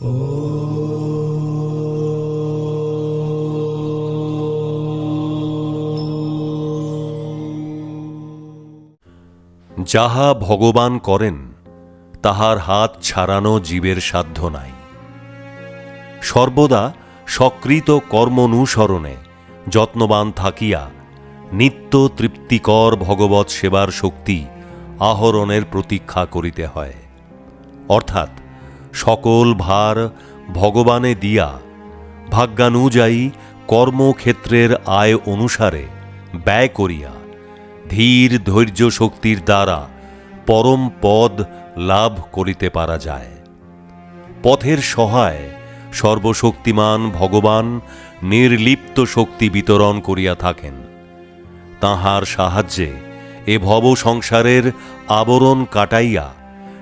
যাহা ভগবান করেন তাহার হাত ছাড়ানো জীবের সাধ্য নাই। সর্বদা সকৃত কর্মনুসরণে যত্নবান থাকিয়া নিত্য তৃপ্তিকর ভগবৎ সেবার শক্তি আহরণের প্রতীক্ষা করিতে হয়। অর্থাৎ সকল ভার ভগবানে দিয়া ভাগ্যানুযায়ী কর্মক্ষেত্রের আয় অনুসারে ব্যয় করিয়া ধীর ধৈর্য শক্তির দ্বারা পরম পদ লাভ করিতে পারা যায়। পথের সহায় সর্বশক্তিমান ভগবান নির্লিপ্ত শক্তি বিতরণ করিয়া থাকেন। তাঁহার সাহায্যে এ ভব সংসারের আবরণ কাটাইয়া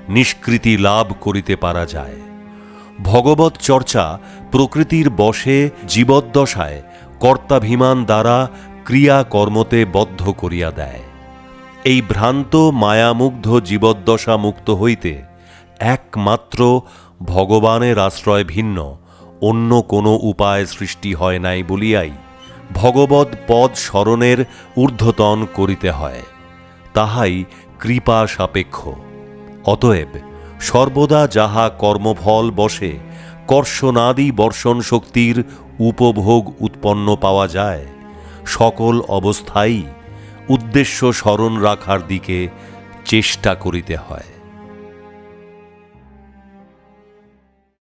নিষ্কৃতি লাভ করিতে পারা যায়। ভগবৎ চর্চা প্রকৃতির বশে জীবদ্দশায় কর্তাভিমান দ্বারা ক্রিয়াকর্মতে বদ্ধ করিয়া দেয়। এই ভ্রান্ত মায়ামুগ্ধ জীবদ্দশা মুক্ত হইতে একমাত্র ভগবানের আশ্রয় ভিন্ন অন্য কোনো উপায় সৃষ্টি হয় নাই বলিয়াই ভগবৎ পদ স্মরণের ঊর্ধ্বতন করিতে হয়। তাহাই কৃপা সাপেক্ষ। অতএব সর্বদা যাহা কর্মফল বশে কর্ষণাদি বর্ষণ শক্তির উপভোগ উৎপন্ন পাওয়া যায়, সকল অবস্থায় উদ্দেশ্য স্মরণ রাখার দিকে চেষ্টা করিতে হয়।